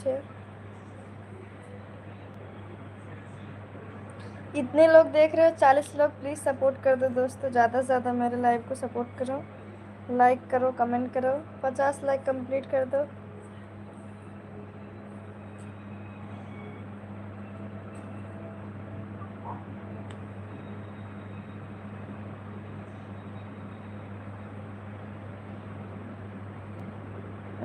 Share. इतने लोग देख रहे हो, 40 लोग, प्लीज़ सपोर्ट कर दो दोस्तों, ज़्यादा से ज़्यादा मेरे लाइव को सपोर्ट करो, लाइक करो, कमेंट करो, 50 लाइक कंप्लीट कर दो।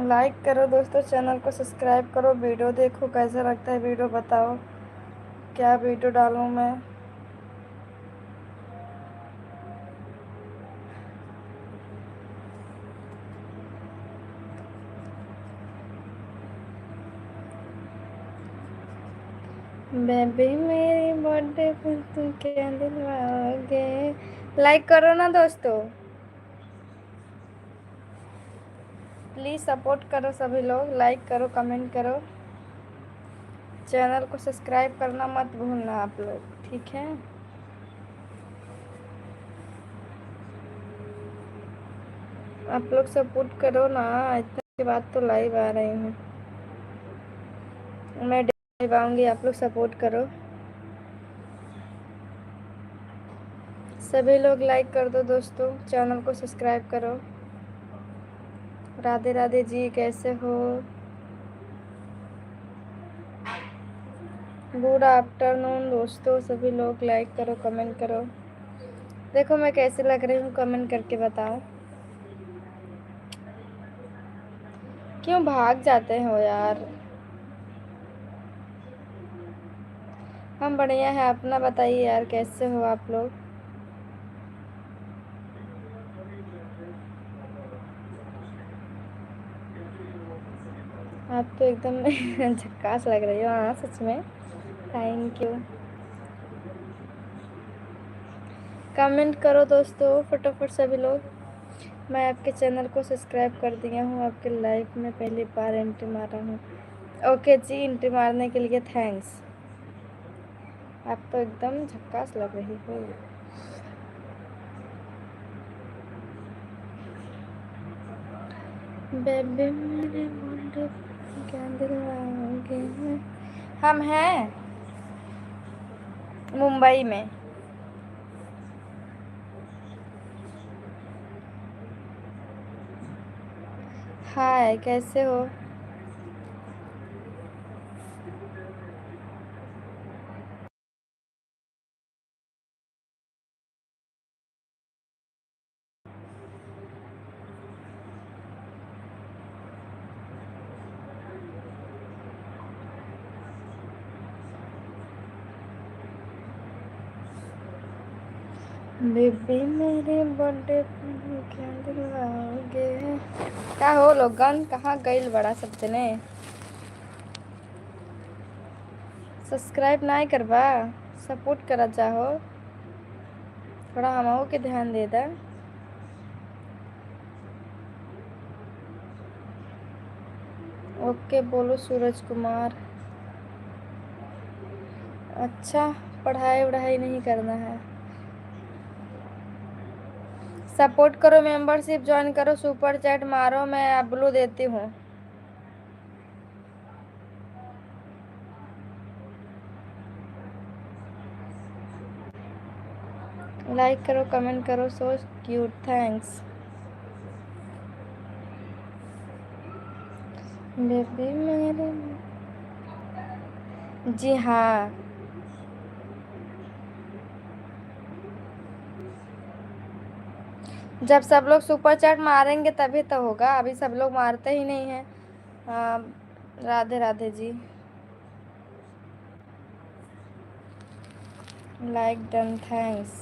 लाइक करो दोस्तों, चैनल को सब्सक्राइब करो, वीडियो देखो कैसा लगता है, वीडियो बताओ क्या वीडियो डालूं मैं। बेबी मेरी बर्थडे पर तुम क्या दिलवाओगे। लाइक करो ना दोस्तों, प्लीज़ सपोर्ट करो सभी लोग, लाइक करो, कमेंट करो, चैनल को सब्सक्राइब करना मत भूलना आप लोग, ठीक है। आप लोग सपोर्ट करो ना, इतने के बाद तो लाइव आ रही हूँ मैं, लाइव आऊँगी, आप लोग सपोर्ट करो। सभी लोग लाइक कर दो दोस्तों, चैनल को सब्सक्राइब करो। राधे राधे जी, कैसे हो। गुड आफ्टरनून दोस्तों, सभी लोग लाइक करो, कमेंट करो, देखो मैं कैसे लग रही हूँ, कमेंट करके बताओ। क्यों भाग जाते हो यार। हम बढ़िया है, अपना बताइए यार, कैसे हो आप लोग। आप तो एकदम झक्कास लग रही हो, हाँ सच में, थैंक यू। कमेंट करो दोस्तों फटाफट सभी लोग। मैं आपके चैनल को सब्सक्राइब कर दिया हूँ, आपके लाइफ में पहली बार एंट्री मारा हूँ। ओके जी, एंट्री मारने के लिए थैंक्स। आप तो एकदम झक्कास लग रही हो। बेबी मेरे मुंडे क्या दिलाओगे। हम हैं मुंबई में। हाय, कैसे हो। बेबी मेरे बर्थडे पर क्या दिलाओगे। क्या हो लोगन, कहाँ गइल बड़ा सब जने। सब्सक्राइब नहीं करवा, सपोर्ट करा चाहो, थोड़ा हमहू के ध्यान दे दा। ओके बोलो सूरज कुमार। अच्छा, पढ़ाई वढ़ाई नहीं करना है। सपोर्ट करो, मेंबरशिप ज्वाइन करो, सुपर चैट मारो, मैं ब्लू देती हूँ। लाइक करो, कमेंट करो, सो क्यूट, थैंक्स। बेबी मेरे, जी हाँ, जब सब लोग सुपर चैट मारेंगे तभी तो होगा, अभी सब लोग मारते ही नहीं हैं। Radhe Radhe ji. Like done, thanks.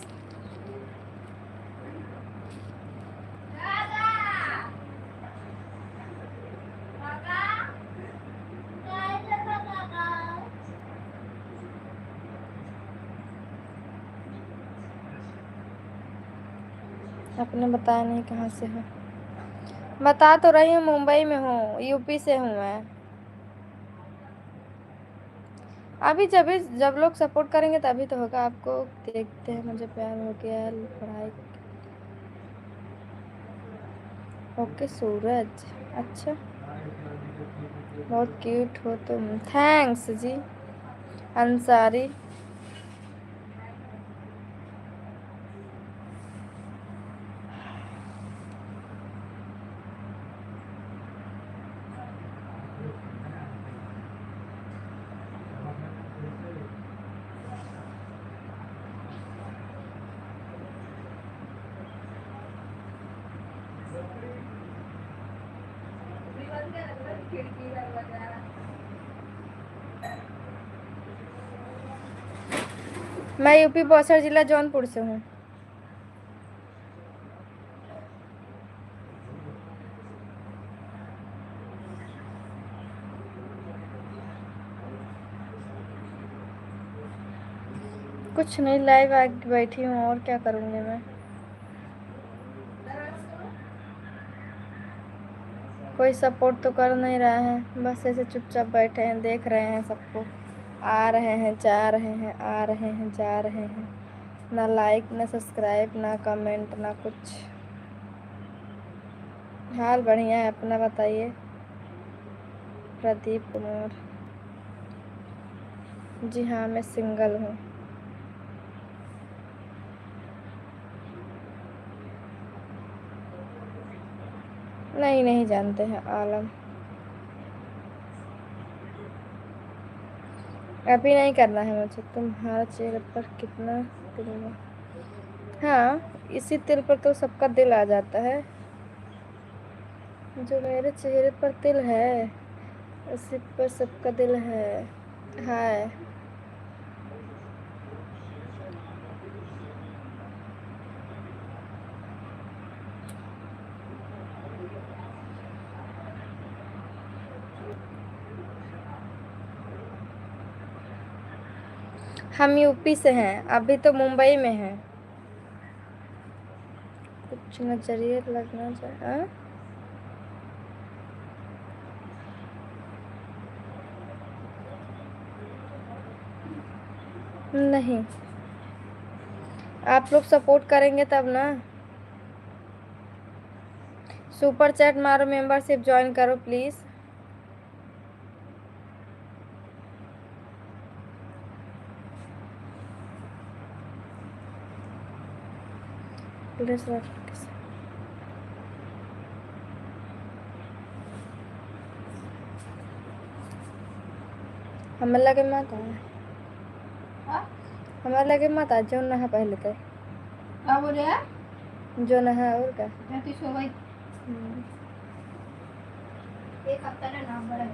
आपने बताया नहीं कहाँ से हो। बता तो रही हूँ, मुंबई में हूँ, यूपी से हूँ मैं। अभी जब जब लोग सपोर्ट करेंगे तभी तो होगा। आपको देखते हैं मुझे प्यार हो गया, पढ़ाई। ओके सूरज, अच्छा। बहुत क्यूट हो तुम। थैंक्स जी अंसारी। मैं यूपी बौसर जिला जौनपुर से हूँ। कुछ नहीं, लाइव आके बैठी हूँ और क्या करूँगी मैं। कोई सपोर्ट तो कर नहीं रहा है, बस ऐसे चुपचाप बैठे हैं, देख रहे हैं सबको। आ रहे हैं जा रहे हैं, आ रहे हैं जा रहे हैं। ना लाइक ना सब्सक्राइब ना कमेंट ना कुछ। हाल बढ़िया है, अपना बताइए। प्रदीप कुमार। जी हाँ, मैं सिंगल हूँ। नहीं, नहीं जानते हैं आलम। अभी नहीं करना है मुझे। तुम्हारा चेहरे पर कितना तिल है? हाँ, इसी तिल पर तो सबका दिल आ जाता है। जो मेरे चेहरे पर तिल है उसी पर सबका दिल है। हाय। हम यूपी से हैं, अभी तो मुंबई में हैं। कुछ नजरिए लगना चाहिए। नहीं, आप लोग सपोर्ट करेंगे तब ना। सुपर चैट मारो, मेंबरशिप ज्वाइन करो प्लीज। हमें लगे मत हमें लगे मत जो नहा पहले थे। क्या बोले जो नहा और क्या सो गई। एक हफ्ता ना नाम बड़ा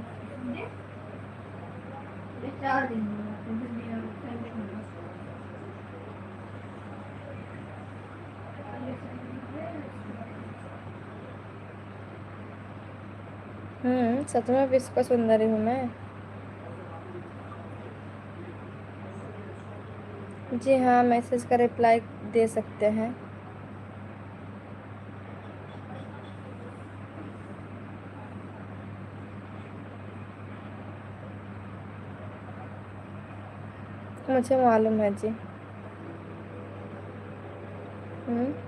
4 दिन। सच में विश्व सुंदरी हूँ मैं। जी हाँ, मैसेज का रिप्लाई दे सकते हैं। मुझे मालूम है जी।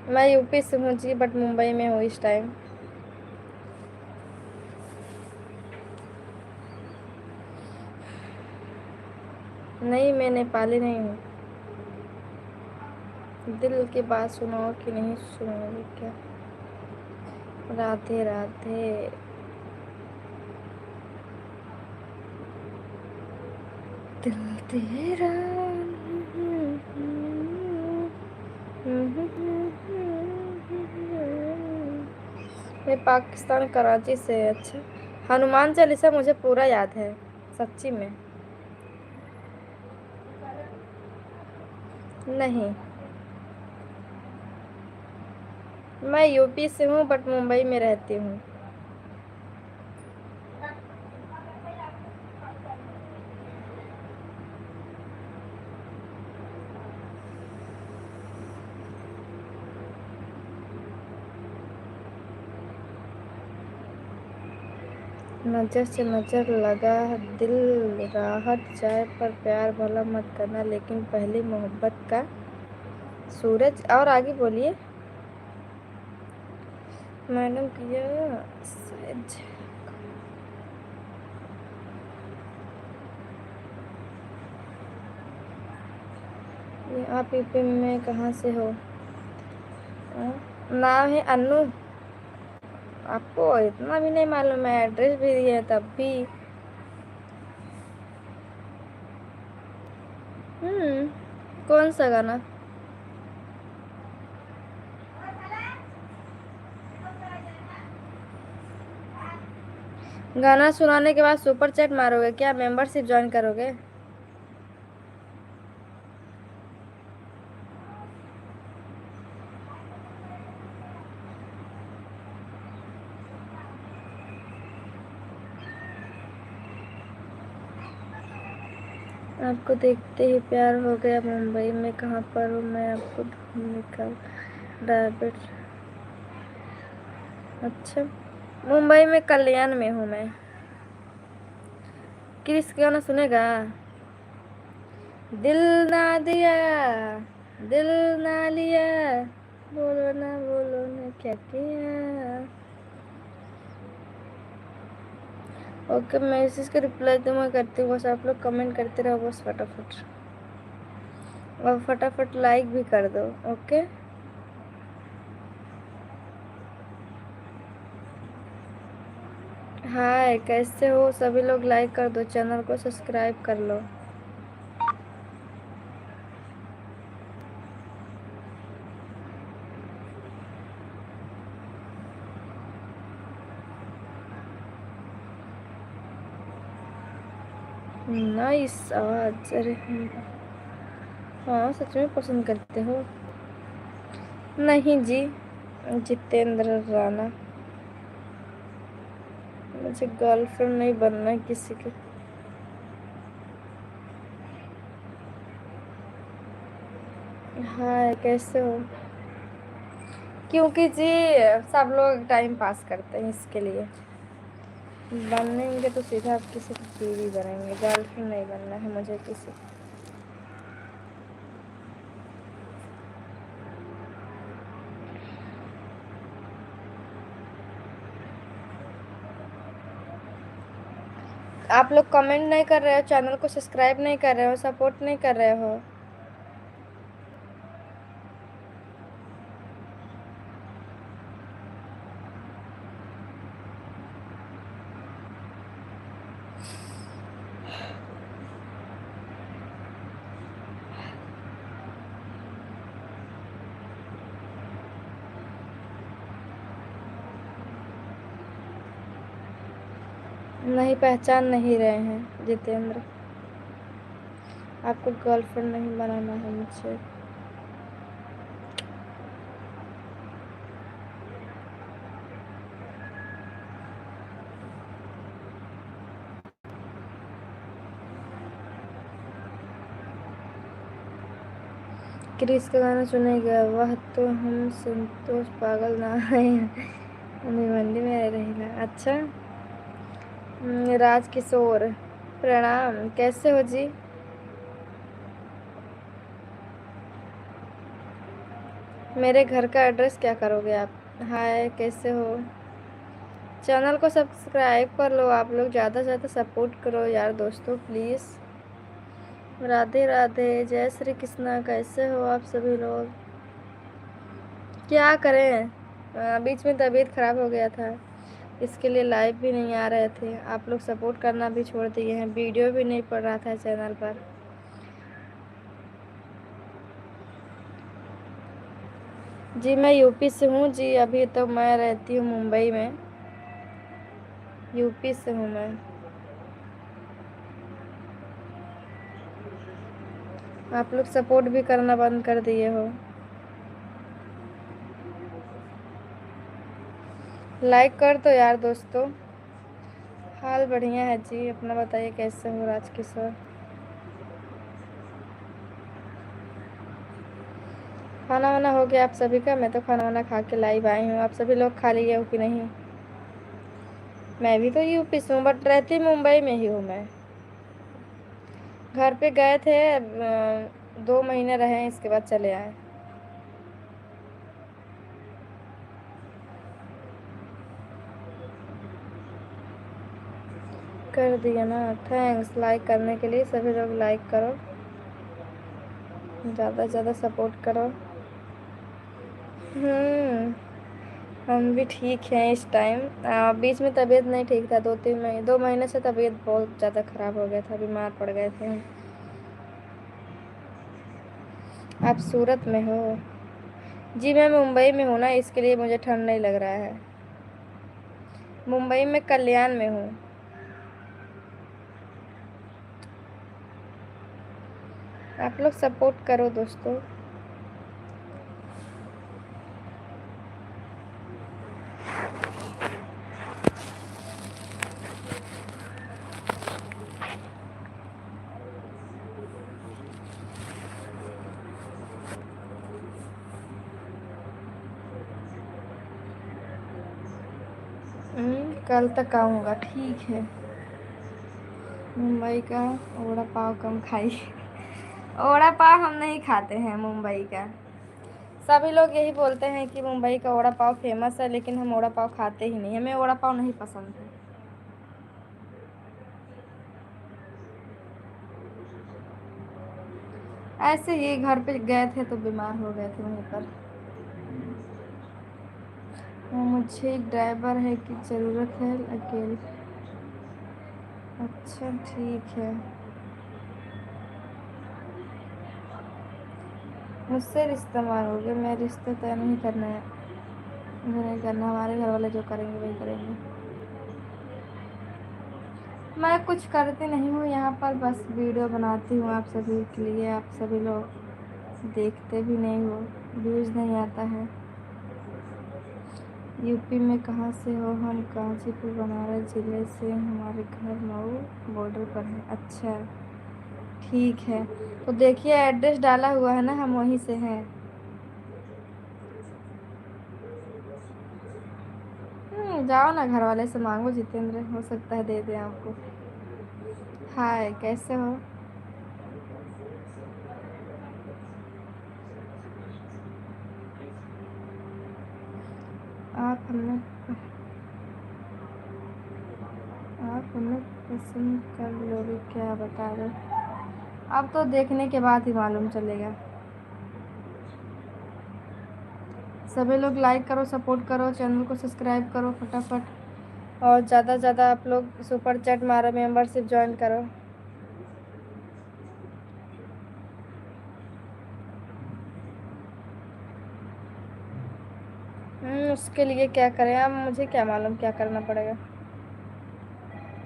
मैं यूपी से हूँ जी, बट मुंबई में हूँ इस टाइम। नहीं, मैं नेपाली नहीं हूँ। दिल की बात सुनाओ कि नहीं सुनोगे क्या? राधे राधे। दिल तेरा। मैं पाकिस्तान कराची से। अच्छा, हनुमान चालीसा मुझे पूरा याद है, सच्ची में। नहीं, मैं यूपी से हूँ बट मुंबई में रहती हूँ। नजर से नजर लगा दिल राहत जाए, पर प्यार भला मत करना, लेकिन पहली मोहब्बत का सूरज। और आगे बोलिए। मैडम किया शायद। आप यूपी में कहाँ से हो? नाम है अनु। आपको इतना भी नहीं मालूम है, एड्रेस भी दिया है तब भी। कौन सा गाना? गाना सुनाने के बाद सुपर चैट मारोगे क्या? मेंबरशिप ज्वाइन करोगे? आपको देखते ही प्यार हो गया। मुंबई में कहाँ पर हूँ मैं? आपको ढूंढने का डायबिट। अच्छा, मुंबई में कल्याण में हूँ मैं। क्रिस का गाना सुनेगा? दिल ना दिया, दिल ना लिया, बोलो ना क्या किया। ओके, मैसेज का रिप्लाई तो मैं करती हूँ, बस आप लोग कमेंट करते रहो बस फटाफट, और फटाफट लाइक भी कर दो। ओके, हाय कैसे हो सभी लोग? लाइक कर दो, चैनल को सब्सक्राइब कर लो। नाइस आवाज। अरे हाँ, सच में पसंद करते हो? नहीं जी, जितेंद्र राणा। मुझे गर्लफ्रेंड नहीं बनना है किसी की। हाय कैसे हो? क्योंकि जी सब लोग टाइम पास करते हैं, इसके लिए। बनेंगे तो सीधा आप किसी की बीवी बनेंगे, गर्लफ्रेंड नहीं बनना है मुझे किसी। आप लोग कमेंट नहीं कर रहे हो, चैनल को सब्सक्राइब नहीं कर रहे हो, सपोर्ट नहीं कर रहे हो। नहीं, पहचान नहीं रहे हैं जितेंद्र। आपको गर्लफ्रेंड नहीं बनाना है मुझे। क्रिस का गाना सुनेगा? वह तो हम संतोष पागल ना है, भिवंडी में रहेगा। अच्छा, राज किशोर। प्रणाम, कैसे हो जी? मेरे घर का एड्रेस क्या करोगे आप? हाय कैसे हो? चैनल को सब्सक्राइब कर लो, आप लोग ज़्यादा से ज़्यादा सपोर्ट करो यार दोस्तों प्लीज़। राधे राधे, जय श्री कृष्णा। कैसे हो आप सभी लोग? क्या करें, बीच में तबीयत ख़राब हो गया था, इसके लिए लाइव भी नहीं आ रहे थे। आप लोग सपोर्ट करना भी छोड़ दिए हैं, वीडियो भी नहीं पड़ रहा था चैनल पर। जी मैं यूपी से हूँ जी, अभी तो मैं रहती हूँ मुंबई में। यूपी से हूँ मैं। आप लोग सपोर्ट भी करना बंद कर दिए हो। लाइक कर दो यार दोस्तों। हाल बढ़िया है जी, अपना बताइए कैसे हो राजकिशोर? खाना वाना हो गया आप सभी का? मैं तो खाना वाना खा के लाइव आई हूँ, आप सभी लोग खा लिए हो कि नहीं? मैं भी तो यूपी से हूँ, बट रहती मुंबई में ही हूँ मैं। घर पे गए थे, 2 महीने रहे, इसके बाद चले आए। कर दिया ना, थैंक्स लाइक करने के लिए। सभी लोग लाइक करो। ज़्यादा से ज़्यादा सपोर्ट करो। हम भी ठीक हैं इस टाइम। बीच में तबीयत नहीं ठीक था, 2 महीने से तबीयत बहुत ज़्यादा ख़राब हो गया था, बीमार पड़ गए थे हम। आप सूरत में हो? जी मैं मुंबई में हूँ ना, इसके लिए मुझे ठंड नहीं लग रहा है। मुंबई में कल्याण में हूँ। आप लोग सपोर्ट करो दोस्तों। कल तक आऊँगा, ठीक है। मुंबई का वड़ा पाव कम खाइए। वड़ा पाव हम नहीं खाते हैं मुंबई का। सभी लोग यही बोलते हैं कि मुंबई का वड़ा पाव फेमस है, लेकिन हम वड़ा पाव खाते ही नहीं, हमें वड़ा पाव नहीं पसंद है। ऐसे ही घर पे गए थे तो बीमार हो गए थे वहीं पर। मुझे एक ड्राइवर है की ज़रूरत है अकेले। अच्छा ठीक है। मुझसे रिश्ता मांगोगे? मैं रिश्ता तय नहीं करना है, मुझे नहीं करना, हमारे घर वाले जो करेंगे वही करेंगे। मैं कुछ करती नहीं हूँ यहाँ पर, बस वीडियो बनाती हूँ आप सभी के लिए। आप सभी लोग देखते भी नहीं हो, व्यूज़ नहीं आता है। यूपी में कहाँ से हो? हम गाजीपुर बनारस ज़िले से, हमारे घर मऊ बॉर्डर पर है। अच्छा ठीक है, तो देखिए एड्रेस डाला हुआ है ना, हम वहीं से हैं। जाओ ना घर वाले से मांगो, जितेंद्र हो सकता है दे दे आपको। हाय कैसे हो? आप हमें आप हमें पसंद कर लोगे क्या, बता दो। अब तो देखने के बाद ही मालूम चलेगा। सभी लोग लाइक करो, सपोर्ट करो, चैनल को सब्सक्राइब करो फटाफट, और ज़्यादा से ज़्यादा आप लोग सुपर चैट मारो, मेंबरशिप ज्वाइन करो। उसके लिए क्या करें? अब मुझे क्या मालूम क्या करना पड़ेगा।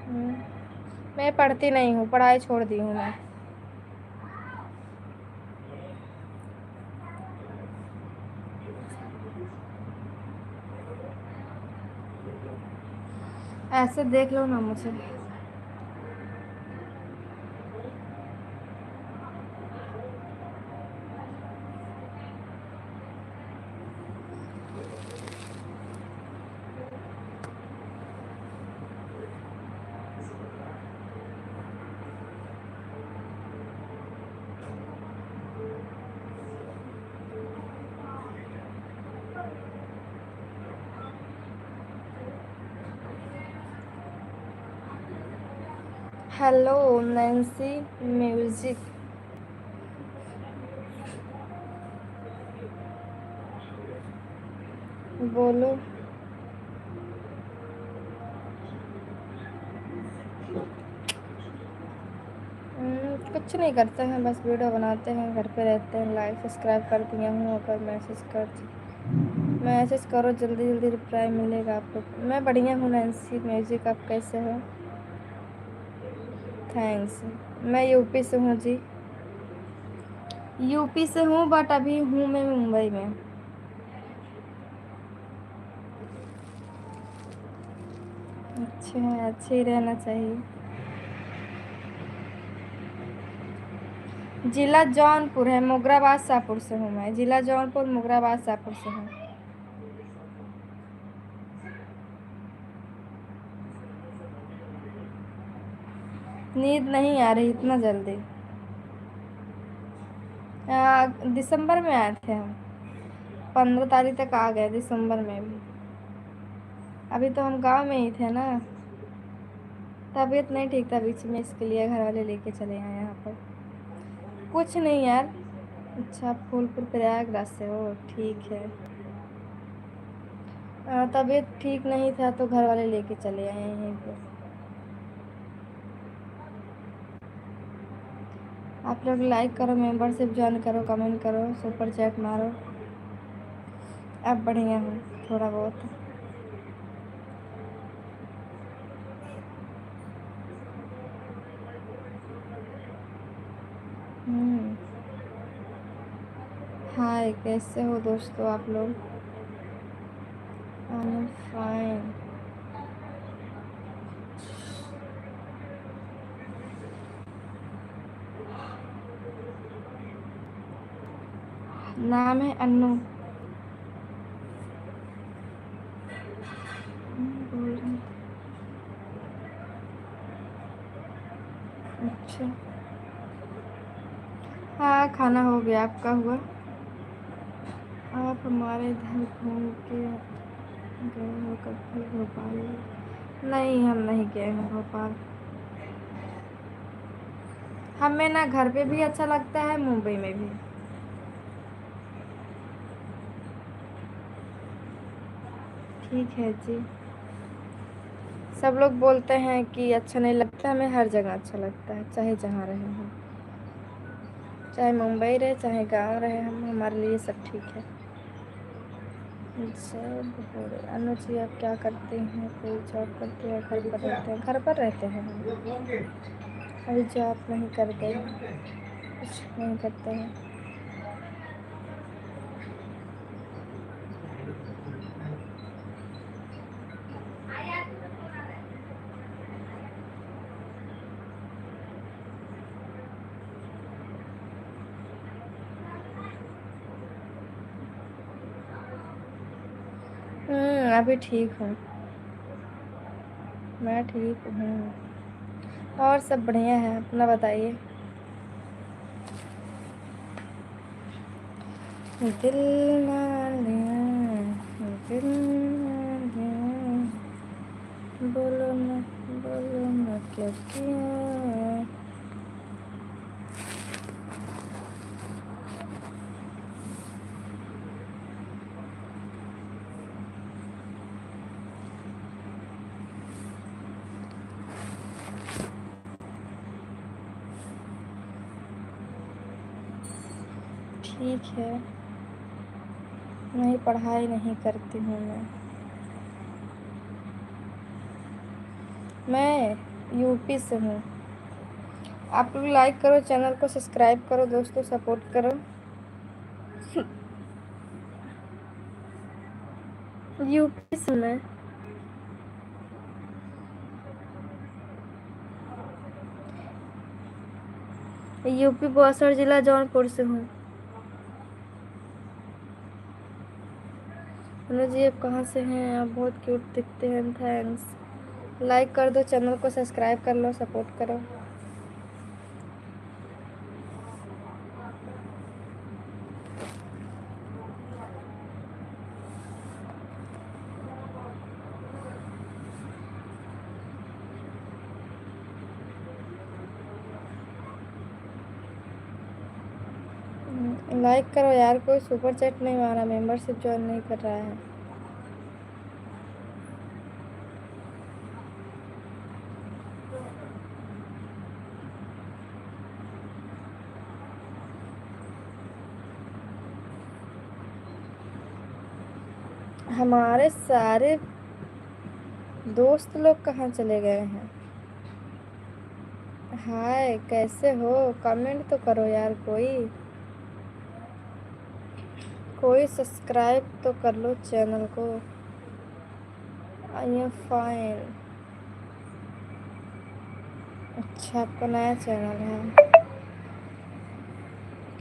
हम्म, मैं पढ़ती नहीं हूँ, पढ़ाई छोड़ दी हूँ मैं। ऐसे देख लो ना मुझे। हेलो नैन्सी म्यूजिक, बोलो। कुछ नहीं करते हैं, बस वीडियो बनाते हैं, घर पे रहते हैं, लाइक सब्सक्राइब कर दिया हूँ। अगर मैसेज करो, जल्दी जल्दी रिप्लाई मिलेगा आपको। मैं बढ़िया हूँ नैन्सी म्यूजिक, आप कैसे हो? थैंक्स। मैं यूपी से हूँ जी। यूपी से हूँ बट अभी हूँ मैं मुंबई में। अच्छे हैं, अच्छे ही रहना चाहिए। जिला जौनपुर है, मुगराबाद शाहपुर से हूँ मैं। जिला जौनपुर, मुगराबाद शाहपुर से हूँ। नींद नहीं आ रही इतना जल्दी। दिसंबर में आए थे हम, 15 तारीख तक आ गए दिसंबर में भी। अभी तो हम गांव में ही थे ना, तबीयत नहीं ठीक था बीच में, इसके लिए घर वाले लेके चले आए यहाँ पर। कुछ नहीं यार, अच्छा, आप फूलपुर प्रयागराज से हो, ठीक है। तबीयत ठीक नहीं था तो घर वाले लेके चले आए यहीं पे। आप लोग लाइक करो, मेंबरशिप ज्वाइन करो, कमेंट करो, सुपर चैट मारो। अब बढ़िया हूँ थोड़ा बहुत। हाय, कैसे हो दोस्तों आप लोग? आई एम फाइन। नाम है अन्नू। अच्छा, हाँ खाना हो गया, आपका हुआ? आप हमारे इधर घूम के गए हो कभी भोपाल? नहीं, हम नहीं गए हैं भोपाल। हमें ना घर पे भी अच्छा लगता है, मुंबई में भी। ठीक है जी। सब लोग बोलते हैं कि अच्छा नहीं लगता, हमें हर जगह अच्छा लगता है, चाहे जहाँ रहे हम, चाहे मुंबई रहे चाहे गांव रहे हम, हमारे लिए सब ठीक है। जब अनुज जी, आप क्या करते हैं? कोई जॉब करते हैं, घर पर रहते हैं? घर पर रहते हैं हम। अभी जॉब नहीं करते हैं, कुछ नहीं करते हैं। अभी ठीक हूँ, मैं ठीक हूँ। और सब बढ़िया है, अपना बताइए। दिल ना लिया, दिल ना लिया, बोलो ना, बोलो ना क्या किया। ठीक है, नहीं पढ़ाई नहीं करती हूँ मैं यूपी से हूँ। आप लोग लाइक करो, चैनल को सब्सक्राइब करो दोस्तों, सपोर्ट करो। यूपी से मैं, यूपी बक्सर जिला जौनपुर से हूँ। अनुज जी, आप कहाँ से हैं? आप बहुत क्यूट दिखते हैं, थैंक्स। लाइक कर दो, चैनल को सब्सक्राइब कर लो, सपोर्ट करो। लाइक करो यार, कोई सुपर चैट नहीं मारा, मेंबरशिप ज्वाइन नहीं कर रहा है। हमारे सारे दोस्त लोग कहाँ चले गए हैं? हाय, कैसे हो? कमेंट तो करो यार, कोई सब्सक्राइब तो कर लो चैनल को। आई एम फाइन। अच्छा, आपका नया चैनल है?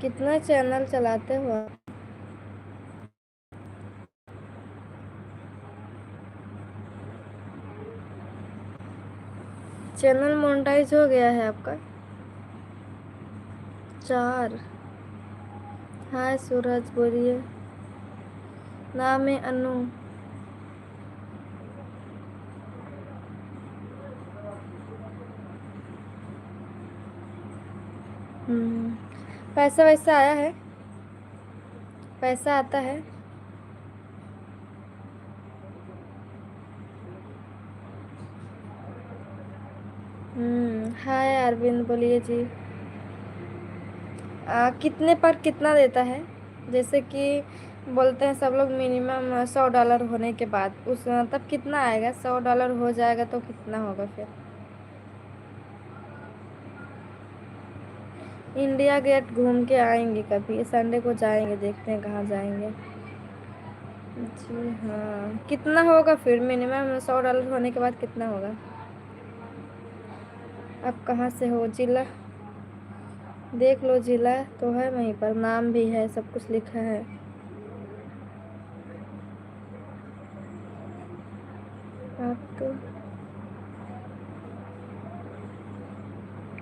कितना चैनल चलाते हो आप? चैनल मोनेटाइज हो गया है आपका? 4। हाय सूरज, बोलिए। नाम है अनु। पैसा वैसा आया है? पैसा आता है। हाय अरविंद, बोलिए जी। कितने पर कितना देता है? जैसे कि बोलते हैं सब लोग मिनिमम $100 होने के बाद उस तब कितना आएगा? $100 हो जाएगा तो कितना होगा फिर? इंडिया गेट घूम के आएंगे कभी, संडे को जाएंगे, देखते हैं कहाँ जाएंगे। जी हाँ, कितना होगा फिर मिनिमम $100 होने के बाद कितना होगा? आप कहाँ से हो? जिला देख लो, जिला तो है वहीं पर, नाम भी है, सब कुछ लिखा है। आप तो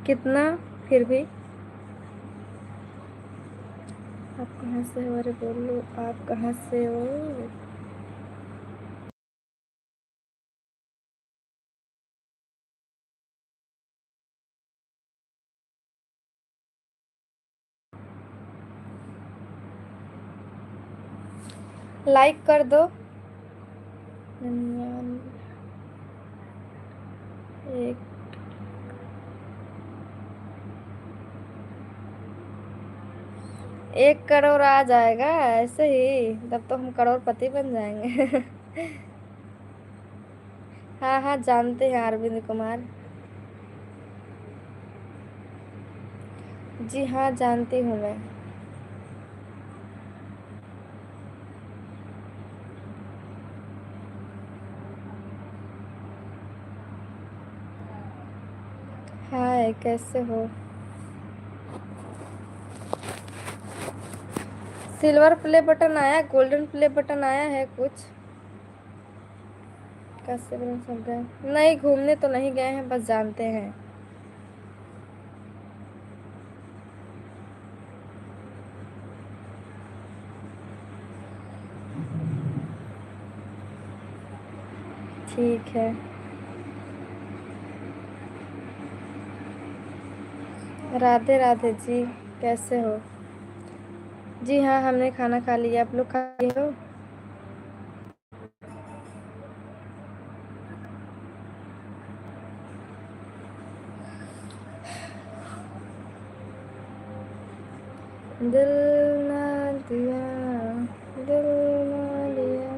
कितना फिर भी? आप कहाँ से हो? अरे बोलो, आप कहाँ से हो? लाइक कर दो। 99 1 करोड़ आ जाएगा ऐसे ही, तब तो हम करोड़पति बन जाएंगे। हाँ हाँ, जानते हैं अरविंद कुमार। जी हाँ, जानती हूँ मैं। हाय, कैसे हो? सिल्वर प्ले बटन आया, गोल्डन प्ले बटन आया है कुछ? कैसे बन सब गए? नहीं, घूमने तो नहीं गए हैं, बस जानते हैं। ठीक है। राधे राधे जी, कैसे हो? जी हाँ, हमने खाना खा लिया, आप लोग खा लिए हो? दिल ना दिया, दिल ना लिया,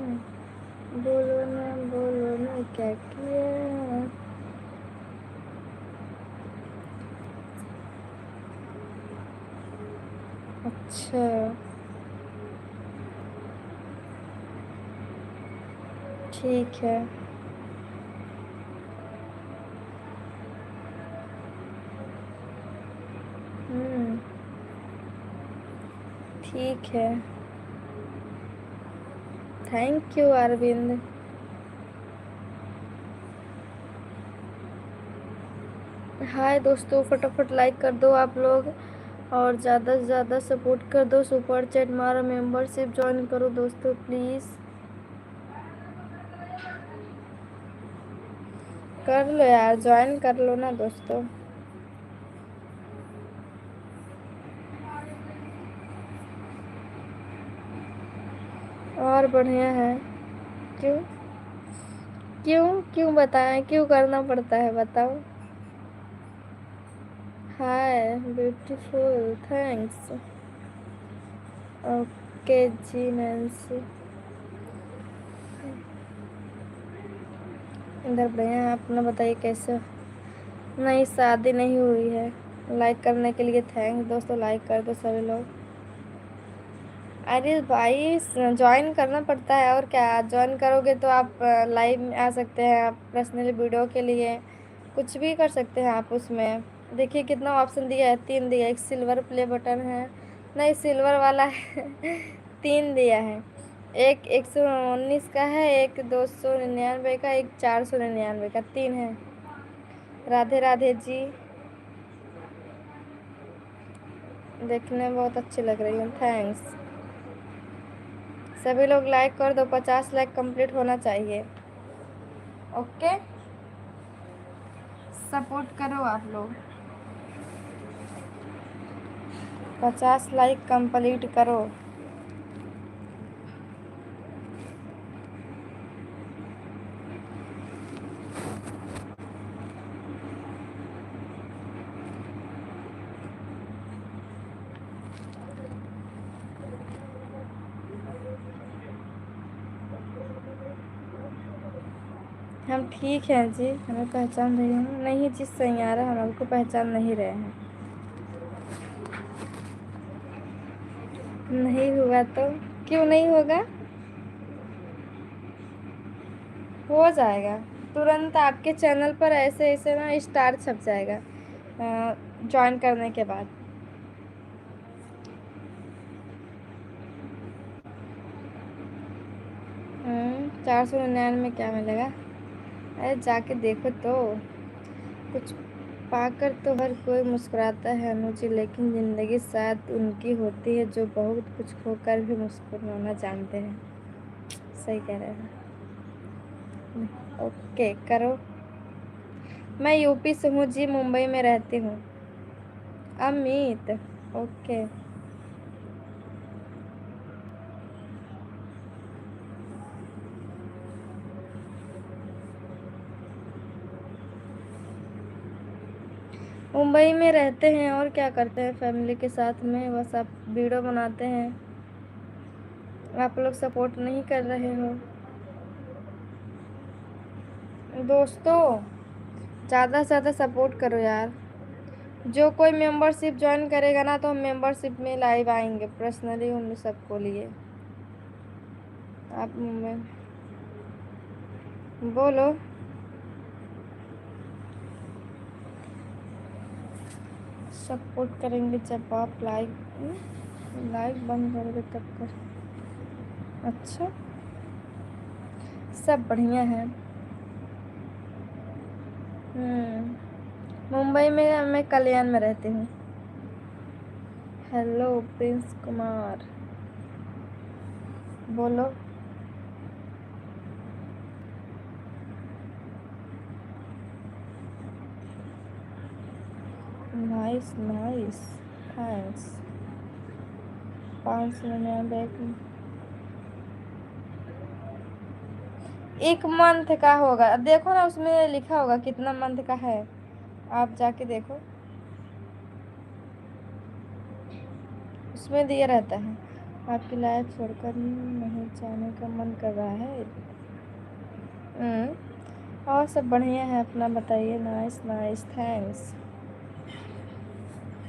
बोलो ना क्या किया। अच्छा, ठीक है। हम्म, ठीक है। Thank you Arvind. हाय दोस्तों, फटाफट लाइक कर दो आप लोग, और ज़्यादा से ज़्यादा सपोर्ट कर दो, सुपर चैट मारो, मेंबरशिप ज्वाइन करो दोस्तों प्लीज़। कर लो यार, ज्वाइन कर लो ना दोस्तों। और बढ़िया है। क्यों? क्यों क्यों बताएं, क्यों करना पड़ता है, बताओ। हाय ब्यूटीफुल, थैंक्स। ओके जी नैन्सी। इधर बढ़िया है, अपना बताइए कैसे हो? नहीं, शादी नहीं हुई है। लाइक करने के लिए थैंक्स दोस्तों, लाइक कर दो सभी लोग। अरे भाई, ज्वाइन करना पड़ता है, और क्या, ज्वाइन करोगे तो आप लाइव में आ सकते हैं, आप पर्सनली वीडियो के लिए कुछ भी कर सकते हैं आप उसमें। देखिए कितना ऑप्शन दिया है, 3 दिया, एक सिल्वर प्ले बटन है, नहीं सिल्वर वाला है। 3 दिया है, एक 119 का है, एक 299 का, एक 499 का, 3 है। राधे राधे जी, देखने में बहुत अच्छी लग रही हूँ, थैंक्स। सभी लोग लाइक कर दो, 50 लाइक कंप्लीट होना चाहिए। ओके, सपोर्ट करो आप लोग, 50 लाइक कंप्लीट करो। हम ठीक हैं जी, हमें पहचान रही हूँ। नहीं जी सैयारा, हम आपको पहचान नहीं रहे हैं। नहीं हुआ तो क्यों नहीं होगा, हो जाएगा तुरंत आपके चैनल पर। ऐसे ऐसे ना स्टार छप जाएगा ज्वाइन करने के बाद। 499 में क्या मिलेगा? अरे जाके देखो तो। कुछ पाकर तो हर कोई मुस्कुराता है अनुजी, लेकिन जिंदगी शायद उनकी होती है जो बहुत कुछ खोकर भी मुस्कुराना जानते हैं। सही कह रहे हैं। ओके करो। मैं यूपी से हूँ जी, मुंबई में रहती हूँ। अमित। ओके। मुंबई में रहते हैं और क्या करते हैं, फैमिली के साथ में बस आप वीडियो बनाते हैं। आप लोग सपोर्ट नहीं कर रहे हो दोस्तों। ज़्यादा से ज़्यादा सपोर्ट करो यार। जो कोई मेंबरशिप ज्वाइन करेगा ना, तो हम मेंबरशिप में लाइव आएंगे पर्सनली उन सबको लिए। आप मुंबई बोलो। सपोर्ट करेंगे जब आप लाइव लाइव बंद करोगे तब कर। अच्छा, सब बढ़िया है। मुंबई में मैं कल्याण में रहती हूँ। हेलो प्रिंस कुमार, बोलो। Nice nice, thanks. 599 एक मंथ का होगा, देखो ना उसमें लिखा होगा कितना मंथ का है, आप जाके देखो उसमें दिया रहता है। आपकी लाइफ छोड़कर नहीं जाने का मन कर रहा है। और सब बढ़िया है, अपना बताइए। Nice nice, thanks.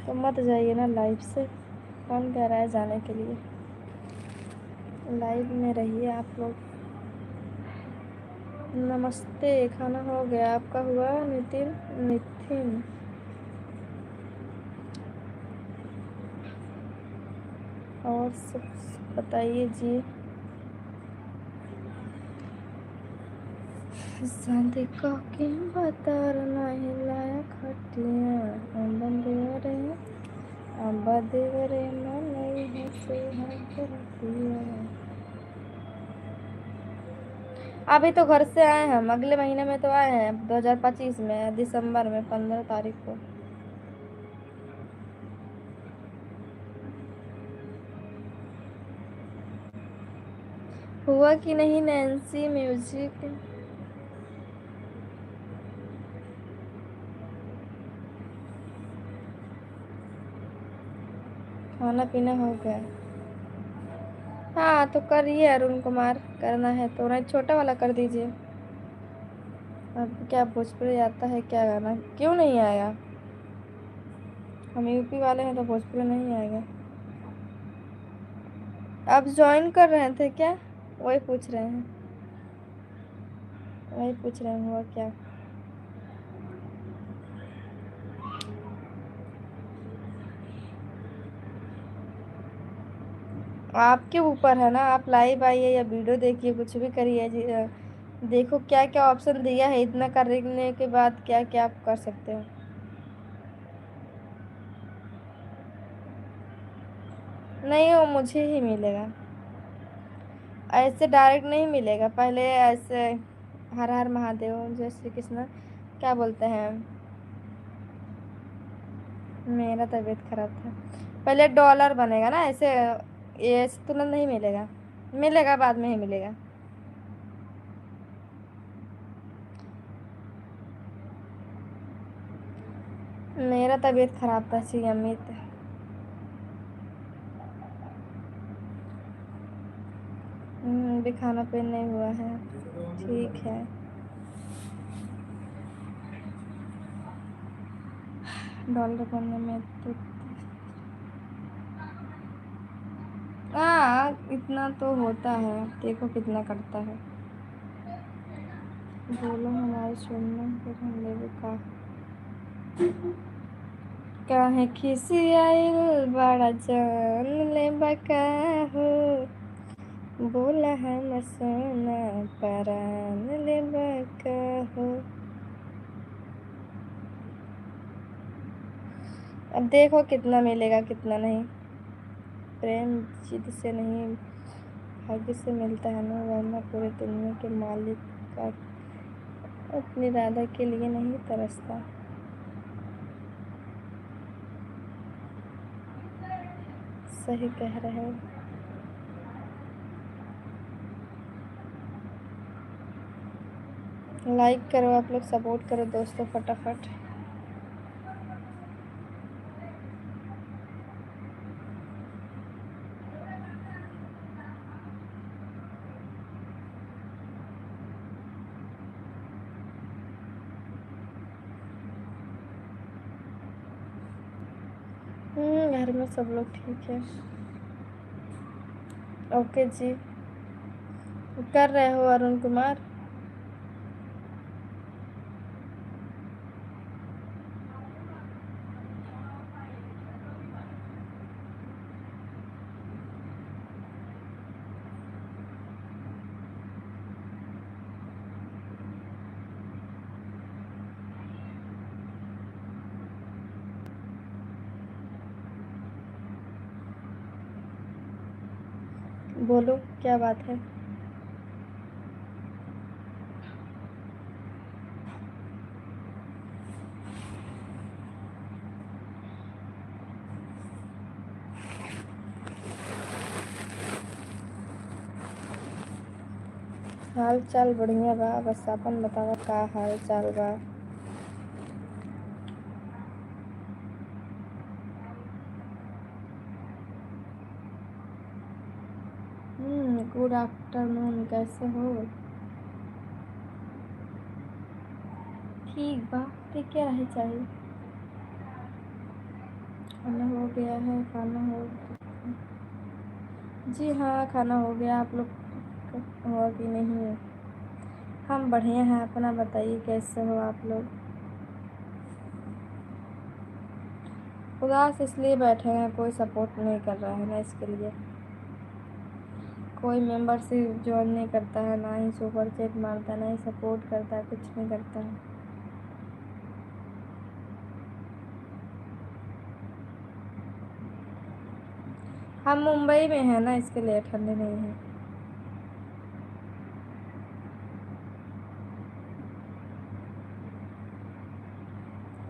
तो मत जाइए ना लाइव से, कौन कह रहा है जाने के लिए। लाइव में रहिए आप लोग। नमस्ते, खाना हो गया, आपका हुआ? नितिन नितिन और सब बताइए जी। शादी का के बतर नहीं लायक हटिया बंदेवरे देवरे नहीं है से हटिया। अभी तो घर से आए हैं हम, अगले महीने में तो आए हैं 2025 में दिसंबर में 15 तारीख को। हुआ कि नहीं नैन्सी म्यूजिक? खाना पीना हो गया? हाँ तो करिए अरुण कुमार, करना है तो नहीं छोटा वाला कर दीजिए। अब क्या भोजपुरी आता है क्या गाना? क्यों नहीं आएगा, हम यूपी वाले हैं तो भोजपुरी नहीं आएगा। आप ज्वाइन कर रहे थे क्या? वही पूछ रहे हैं, वही पूछ रहे हैं हुआ क्या। आपके ऊपर है ना, आप लाइव आइए या वीडियो देखिए, कुछ भी करिए जी। देखो क्या क्या ऑप्शन दिया है, इतना करने के बाद क्या क्या आप कर सकते हो। नहीं वो मुझे ही मिलेगा, ऐसे डायरेक्ट नहीं मिलेगा। पहले ऐसे हर हर महादेव जय श्री कृष्ण क्या बोलते हैं। मेरा तबीयत खराब था। पहले डॉलर बनेगा ना ऐसे, ये ऐसे तुरंत नहीं मिलेगा, मिलेगा बाद में ही मिलेगा। मेरा तबीयत खराब था जी अमित। अभी खाना पीना नहीं हुआ है। ठीक है। डॉलर बनने में तो हाँ इतना तो होता है, देखो कितना कटता है। बोलो हमारे सुनना फिर हम लेवे का काहे खिसी आइल बड़ा जान ले बका हो, बोला हम सोना परान ले बका हो। अब देखो कितना मिलेगा कितना नहीं। प्रेम जिद से नहीं भाग्य से मिलता है ना, वरना पूरे दुनिया के मालिक का अपनी राधा के लिए नहीं तरसता। सही कह रहे हो। लाइक करो आप लोग, सपोर्ट करो दोस्तों फटाफट। घर में सब लोग ठीक है। ओके जी। कर रहे हो अरुण कुमार? बोलो क्या बात है। हाल चाल बढ़िया बा, बस अपन बतावा का हाल चाल बा। गुड आफ्टरनून, कैसे हो? ठीक बा, ठीक क्या रहे चाहिए। खाना हो गया है, खाना हो। जी हाँ खाना हो गया, आप लोग का हुआ कि नहीं? हम बढ़िया हैं, अपना बताइए कैसे हो आप लोग? उदास इसलिए बैठे हैं, कोई सपोर्ट नहीं कर रहा है ना, इसके लिए। कोई मेंबरशिप ज्वाइन नहीं करता है, ना ही सुपर चैट मारता है, ना ही सपोर्ट करता है, कुछ नहीं करता है। हम मुंबई में हैं ना, इसके लिए ठंडी नहीं है।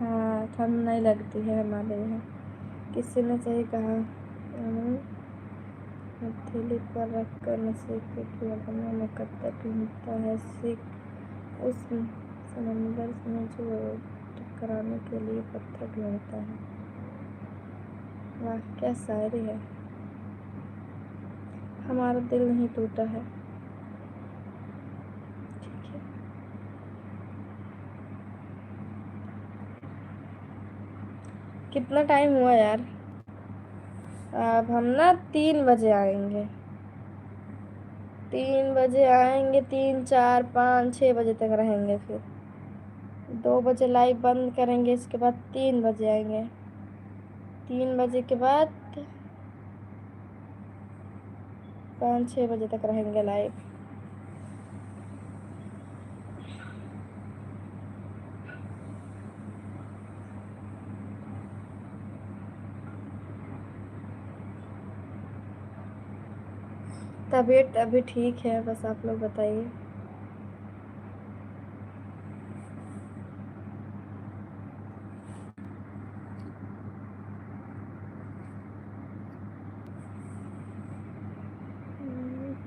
हाँ ठंड नहीं लगती है हमारे यहाँ। किसी ने सही कहा। हथेली पर रखकर नशे के लगने में कत्ता ढूंढता है सिख उस समंदर में जो टकराने के लिए पत्थर ढूंढता है। वाह क्या शायरी है। हमारा दिल नहीं टूटा है। ठीक है। कितना टाइम हुआ यार? अब हम ना 3 बजे आएंगे। 3 बजे आएंगे, 3 4 5 6 बजे तक रहेंगे, फिर 2 बजे लाइव बंद करेंगे, इसके बाद 3 बजे आएंगे। 3 बजे के बाद 5 6 बजे तक रहेंगे लाइव। तबीयत अभी ठीक है, बस आप लोग बताइए।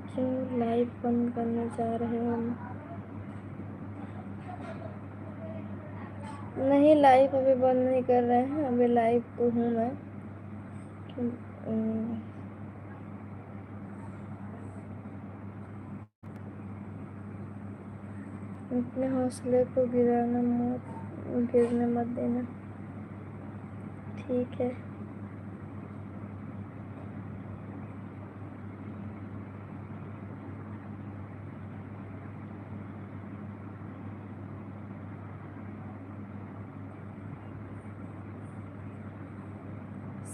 क्यों लाइव बंद करने जा रहे हो? नहीं लाइव अभी बंद नहीं कर रहे हैं, अभी लाइव तो हूँ मैं। अपने हौसले को गिरने मत देना। ठीक है।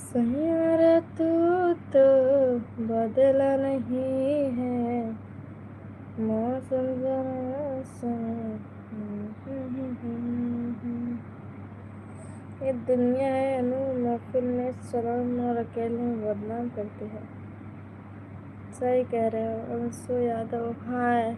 सैयारा तू तो बदला नहीं है, मौसम जरा सा। ये दुनिया है अनु, महफिल में शर्म और अकेले में बदनाम करती है। सही कह रहे हो अंशु यादव। हाँ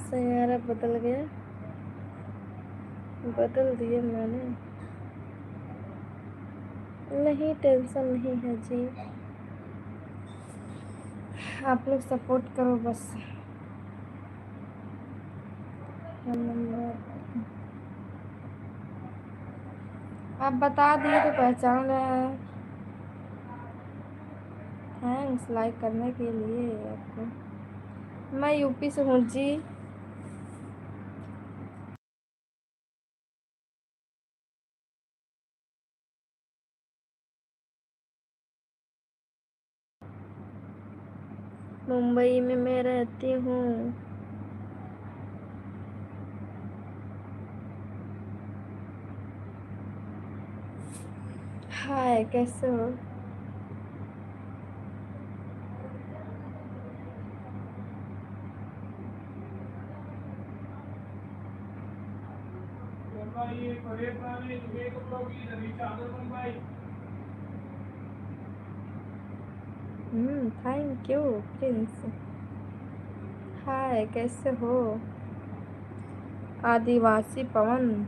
सैयारा बदल गया, बदल दिए मैंने। नहीं टेंशन नहीं है जी, आप लोग सपोर्ट करो बस। आप बता दिए तो पहचान रहे हैं। थैंक्स लाइक करने के लिए आपको। मैं यूपी से हूँ जी। मुंबई में मैं रहती हूँ। हाय कैसे हो? Thank you Prince. हाय कैसे हो? आदिवासी पवन।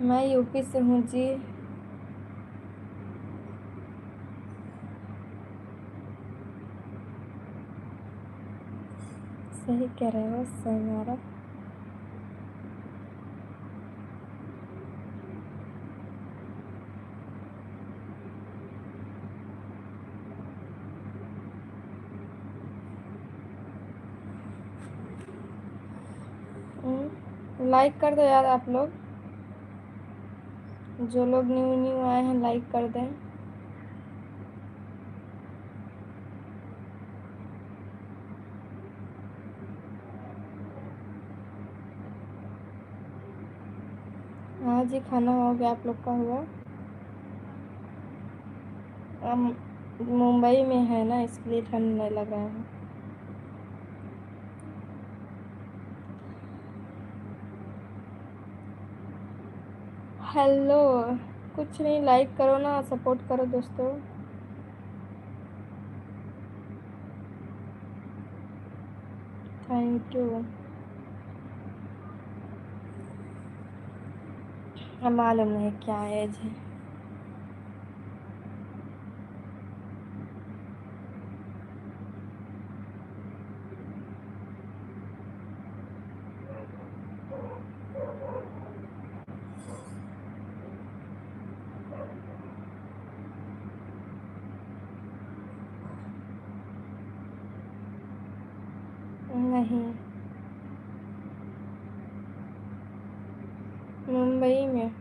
मैं यूपी से हूँ जी। सही कह रहे हो सैयारा। लाइक कर दो यार आप लोग, जो लोग न्यू न्यू आए हैं लाइक कर दें। हाँ जी खाना हो गया, आप लोग का हुआ? हम मुंबई में है ना इसलिए ठंड नहीं लग रहा है। हेलो, कुछ नहीं लाइक करो ना, सपोर्ट करो दोस्तों। Thank you. अब मालूम नहीं क्या एज है। नहीं, मुंबई में।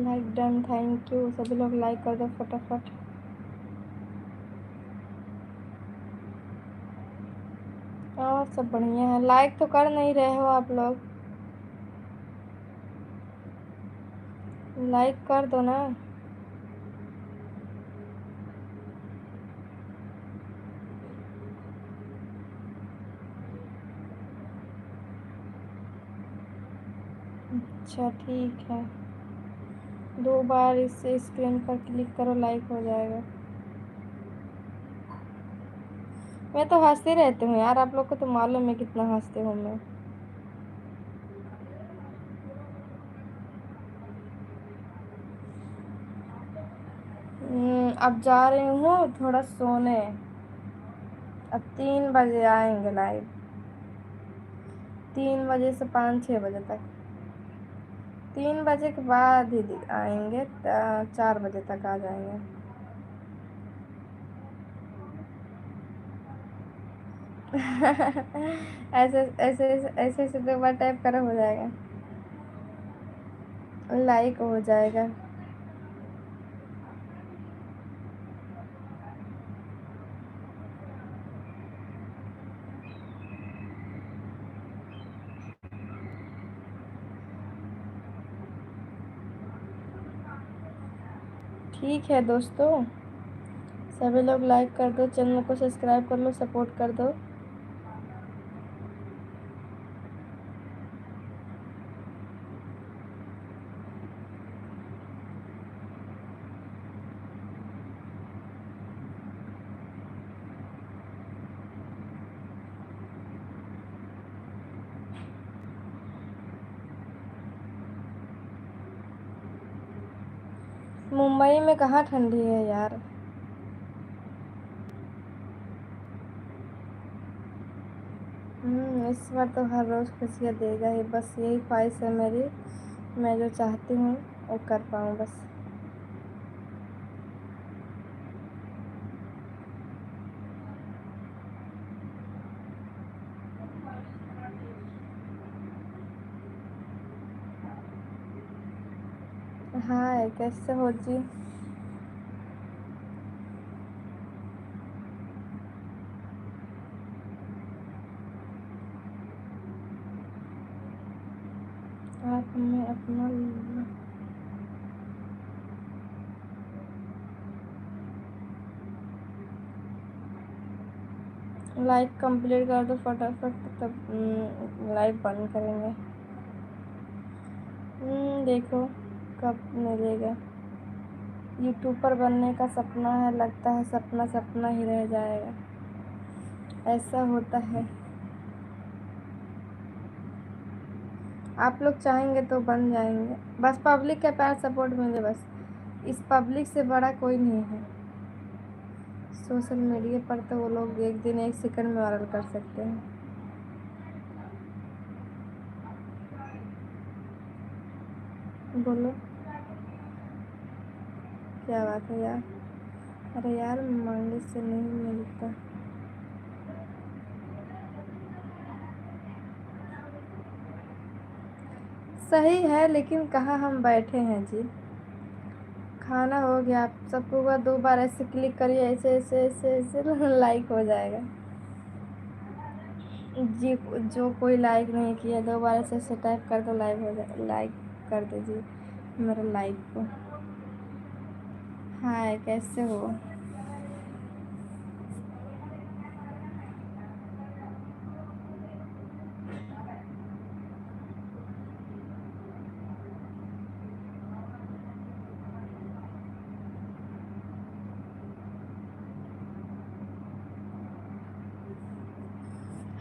Like done, thank you. सभी लोग लाइक कर दो फटाफट। और सब बढ़िया है। लाइक तो कर नहीं रहे हो आप लोग, लाइक कर दो ना। अच्छा ठीक है, 2 बार इस स्क्रीन पर क्लिक करो, लाइक हो जाएगा। मैं तो हंसती रहती हूँ यार, आप लोग को तो मालूम है कितना हंसती हूँ मैं। अब जा रही हूँ थोड़ा सोने। अब 3 बजे आएंगे लाइव, 3 बजे से 5-6 बजे तक। 3 बजे के बाद ही आएंगे, 4 बजे तक आ जाएंगे। ऐसे ऐसे ऐसे ऐसे 2 बार टाइप करो, हो जाएगा, लाइक हो जाएगा। ठीक है दोस्तों, सभी लोग लाइक कर दो, चैनल को सब्सक्राइब कर लो, सपोर्ट कर दो। मुंबई में कहाँ ठंडी है यार। इस बार तो हर रोज़ खुशियाँ देगा ही, बस यही ख्वाहिश है मेरी। मैं जो चाहती हूँ वो कर पाऊँ बस। हाय, कैसे हो जी? आप हमें अपना लाइक कंप्लीट कर दो फटाफट, तब लाइव बंद करेंगे। देखो कब मिलेगा। यूट्यूबर बनने का सपना है, लगता है सपना सपना ही रह जाएगा। ऐसा होता है। आप लोग चाहेंगे तो बन जाएंगे, बस पब्लिक का प्यार सपोर्ट मिले बस। इस पब्लिक से बड़ा कोई नहीं है। सोशल मीडिया पर तो वो लोग एक दिन 1 सेकंड में वायरल कर सकते हैं। बोलो, क्या बात है यार? अरे यार, मांगे से नहीं मिलता। सही है, लेकिन कहाँ हम बैठे हैं जी। खाना हो गया, आप सबको हुआ, 2 बार ऐसे क्लिक करिए, ऐसे ऐसे ऐसे ऐसे लाइक हो जाएगा जी। जो कोई लाइक नहीं किया, 2 बार ऐसे ऐसे टाइप कर दो, लाइक हो जाए, लाइक कर दीजिए मेरा लाइक को। हाय, कैसे हो?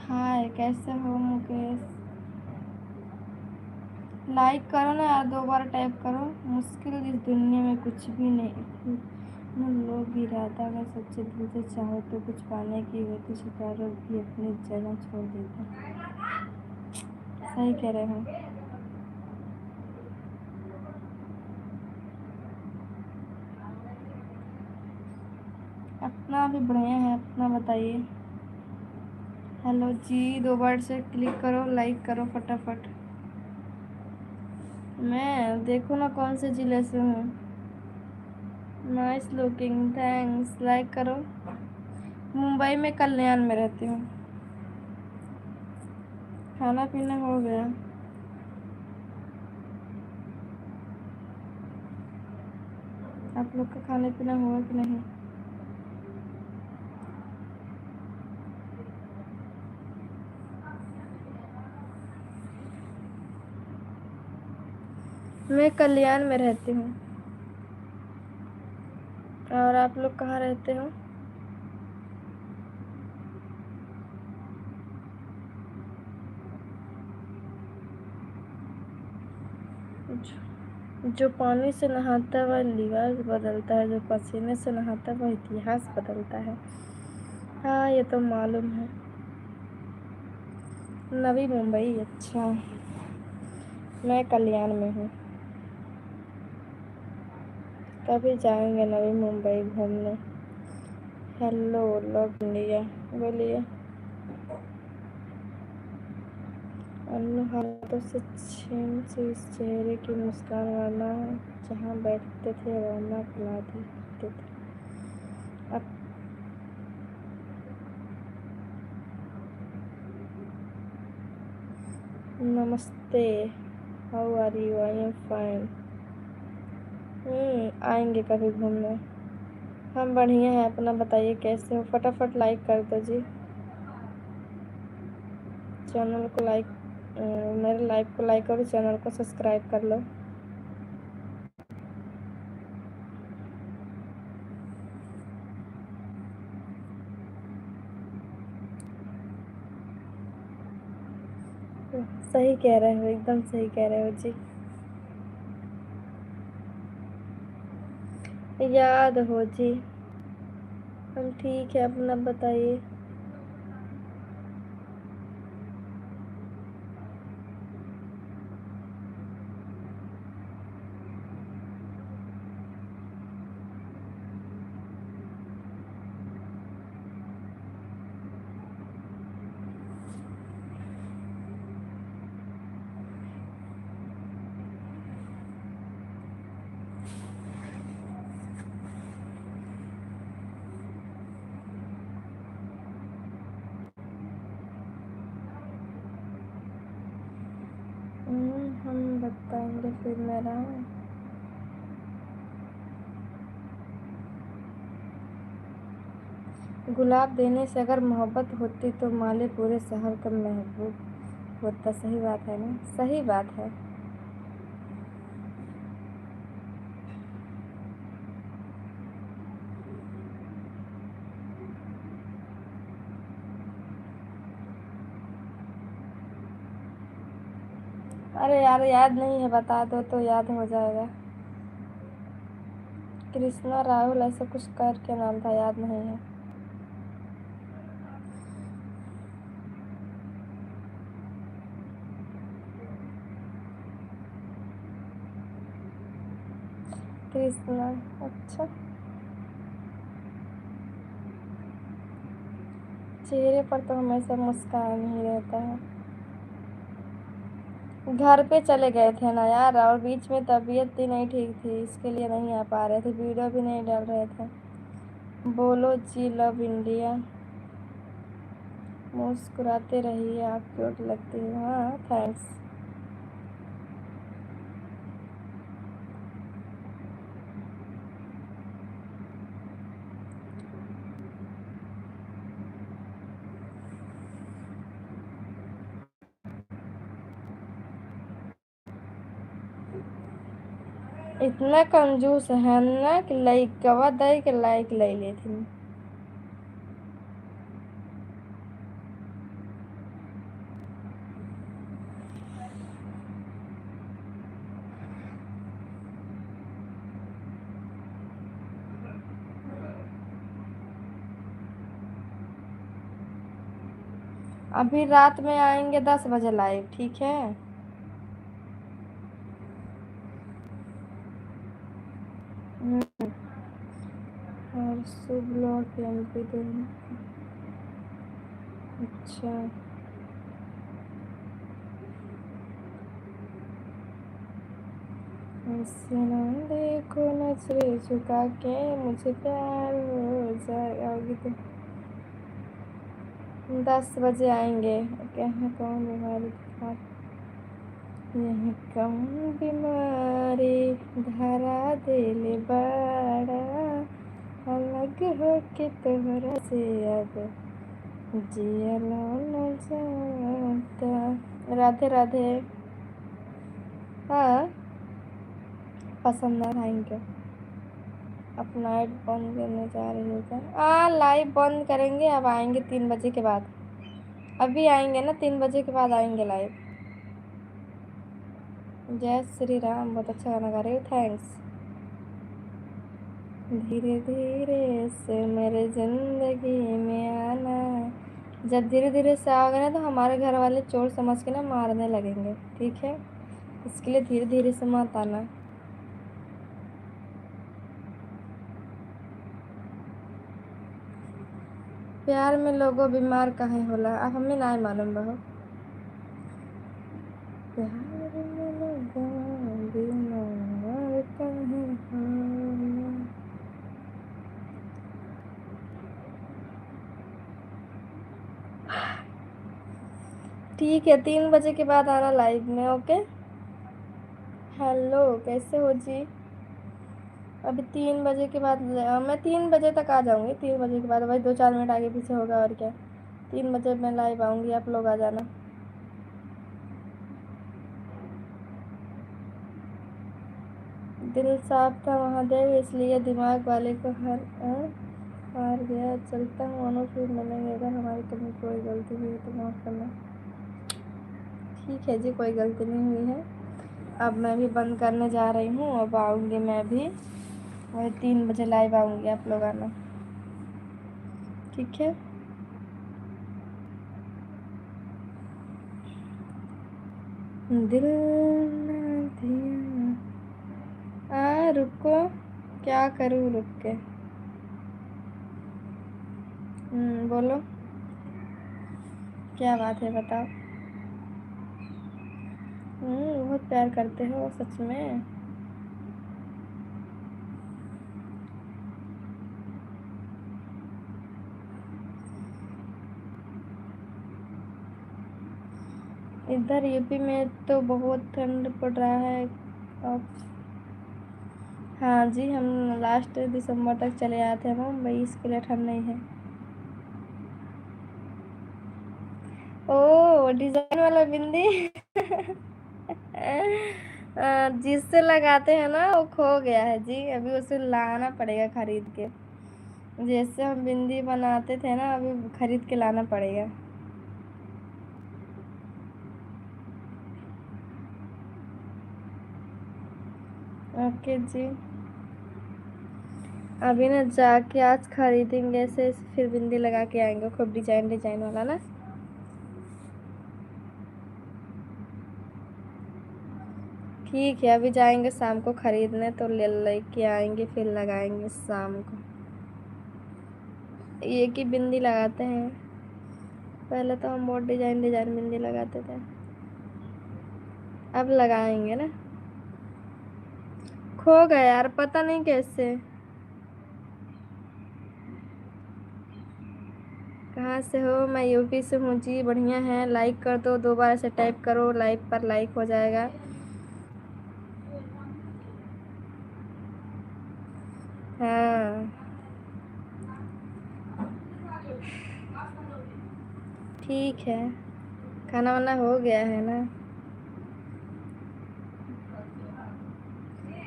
हाय, कैसे हो मुकेश? लाइक करो ना यार, 2 बार टाइप करो। मुश्किल इस दुनिया में कुछ भी नहीं। लोग इरादा अगर सच्चे दिल से चाहो तो कुछ पाने की हो तो सितारों भी अपनी जगह छोड़ देते हैं। सही कह रहे हो। अपना भी बढ़िया है, अपना बताइए। हेलो जी, 2 बार से क्लिक करो, लाइक करो फटाफट। मैं देखो ना कौन से जिले से हूँ। नाइस लुकिंग, थैंक्स, लाइक करो। मुंबई में कल्याण में रहती हूँ। खाना पीना हो गया। आप लोग का खाने पीना हुआ कि नहीं? मैं कल्याण में रहती हूँ। और आप लोग कहाँ रहते हो? जो पानी से नहाता है वह लिबास बदलता है, जो पसीने से नहाता है वह इतिहास बदलता है। हाँ, ये तो मालूम है। नवी मुंबई, अच्छा। मैं कल्याण में हूँ। कभी जाएंगे नवी मुंबई घूमने। हेलो लव इंडिया, बोलिए। अन्य हाथों से छीन से इस चेहरे की मुस्कान, वरना जहाँ बैठते थे वरना पिला दी करते थे। अब नमस्ते, how are you? I am fine. आएंगे कभी घूमने। हम बढ़िया हैं, अपना बताइए कैसे हो? फटाफट लाइक कर दो जी। चैनल को लाइक, मेरे लाइव को लाइक करो, चैनल को सब्सक्राइब कर लो। सही कह रहे हो, एकदम सही कह रहे हो जी। याद हो जी। हम ठीक है, अपना बताइए। हम बताएंगे फिर मेरा। गुलाब देने से अगर मोहब्बत होती तो माली पूरे शहर का महबूब होता। सही बात है ना? सही बात है। अरे यार, याद नहीं है, बता दो तो याद हो जाएगा। कृष्णा राहुल ऐसा कुछ करके नाम था, याद नहीं है। कृष्णा, अच्छा। चेहरे पर तो हमेशा मुस्कान ही रहता है। घर पे चले गए थे ना यार, और बीच में तबीयत भी नहीं ठीक थी, इसके लिए नहीं आ पा रहे थे, वीडियो भी नहीं डाल रहे थे। बोलो जी लव इंडिया। मुस्कुराते रहिए, आप क्यूट लगती हो। हाँ, थैंक्स। इतना कंजूस है ना कि लइकवा दे के लाइक ले लेथिन। अभी रात में आएंगे 10 बजे लाइव, ठीक है? हम्म, और शुभ लॉर्ड एमपी देना। अच्छा। ऐसे ना देखो नजरे झुका के, मुझे प्यार हो जाएगा। होगी तो 10 बजे आएंगे। कहाँ कौन बीमारी बुखार, यही कौन बीमारी धरा दिल बड़ा, अलग हो के तोहरा से अब जियलो न जाता। राधे राधे। हाँ, पसंद ना आएंगे। अब लाइट बंद करने जा रही हो क्या? हाँ, लाइव बंद करेंगे। अब आएंगे 3 बजे के बाद। अभी आएंगे ना, 3 बजे के बाद आएंगे लाइव। जय श्री राम। बहुत अच्छा गाना गा रहे हो, थैंक्स। धीरे धीरे से मेरे जिंदगी में आना। जब धीरे धीरे से आओगे ना तो हमारे घर वाले चोर समझ के ना मारने लगेंगे, ठीक है? इसके लिए धीरे धीरे से मत आना। प्यार में लोगों बीमार काहे होला, अब हमें ना मालूम बहो। प्यार में लोगों बीमार काहे होला। ठीक है, 3 बजे के बाद आना लाइव में, ओके? हेलो, कैसे हो जी? अभी 3 बजे के बाद मैं 3 बजे तक आ जाऊंगी। 3 बजे के बाद वही 2-4 मिनट आगे पीछे होगा और क्या। 3 बजे मैं लाइव आऊंगी, आप लोग आ जाना। दिल साफ था महादेव, इसलिए दिमाग वाले को हार गया। चलता हूँ अनु, फिर मिलेंगे। अगर हमारी कभी कोई गलती हुई तो माफ़ करना। ठीक है जी, कोई गलती नहीं हुई है। अब मैं भी बंद करने जा रही हूँ। अब आऊँगी मैं भी वही 3 बजे लाइव आऊँगी, आप लोग आना, ठीक है? दिल ना दिया। रुको, क्या करूँ रुक के? बोलो, क्या बात है बताओ। बहुत प्यार करते हो सच में। इधर यूपी में तो बहुत ठंड पड़ रहा है अब। हाँ जी, हम लास्ट दिसंबर तक चले आए थे मुंबई, इसके लिए ठंड नहीं है। ओ, डिजाइन वाला बिंदी। जिससे लगाते हैं ना वो खो गया है जी, अभी उसे लाना पड़ेगा खरीद के। जैसे हम बिंदी बनाते थे ना, अभी खरीद के लाना पड़ेगा। ओके जी। अभी ना जाके आज खरीदेंगे ऐसे, फिर बिंदी लगा के आएंगे, खूब डिजाइन डिजाइन वाला ना। ठीक है, अभी जाएंगे शाम को खरीदने तो ले लेके आएंगे, फिर लगाएंगे शाम को। एक ही बिंदी लगाते हैं, पहले तो हम बहुत डिजाइन डिजाइन बिंदी लगाते थे। अब लगाएंगे ना। खो गया यार, पता नहीं कैसे। कहाँ से हो? मैं यूपी से हूँ जी। बढ़िया है, लाइक कर दो, 2 बार ऐसे टाइप करो, लाइक पर लाइक हो जाएगा। हाँ, ठीक है। खाना वाना हो गया है ना?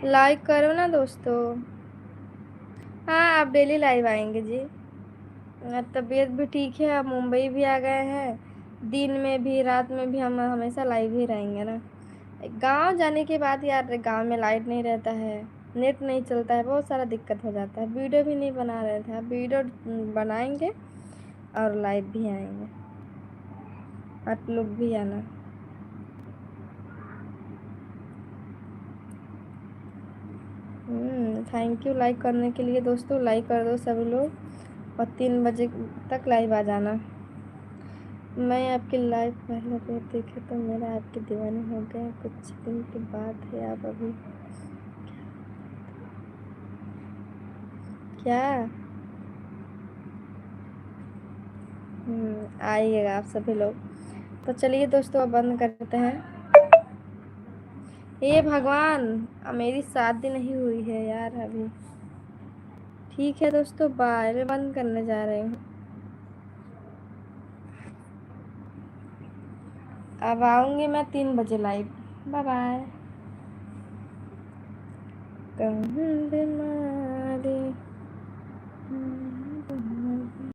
लाइक करो ना दोस्तों। हाँ, आप डेली लाइव आएंगे जी। तबीयत भी ठीक है, अब मुंबई भी आ गए हैं। दिन में भी रात में भी हम हमेशा लाइव ही रहेंगे ना। गांव जाने के बाद यार, गांव में लाइट नहीं रहता है, नेट नहीं चलता है, बहुत सारा दिक्कत हो जाता है। वीडियो भी नहीं बना रहे थे, अब वीडियो बनाएंगे और लाइव भी आएंगे, आप लोग भी आना। थैंक यू लाइक करने के लिए दोस्तों। लाइक कर दो सभी लोग और 3 बजे तक लाइव आ जाना। मैं आपकी लाइव पहले देखे तो मेरा आपकी दीवानी हो गया। कुछ दिन की बात है, आप अभी क्या? आइएगा आप सभी लोग। तो चलिए दोस्तों अब बंद करते हैं। ये भगवान, अब मेरी शादी नहीं हुई है यार अभी। ठीक है दोस्तों, बाय। मैं बंद करने जा रही हूँ। अब आऊँगी मैं 3 बजे लाइव। Bye bye.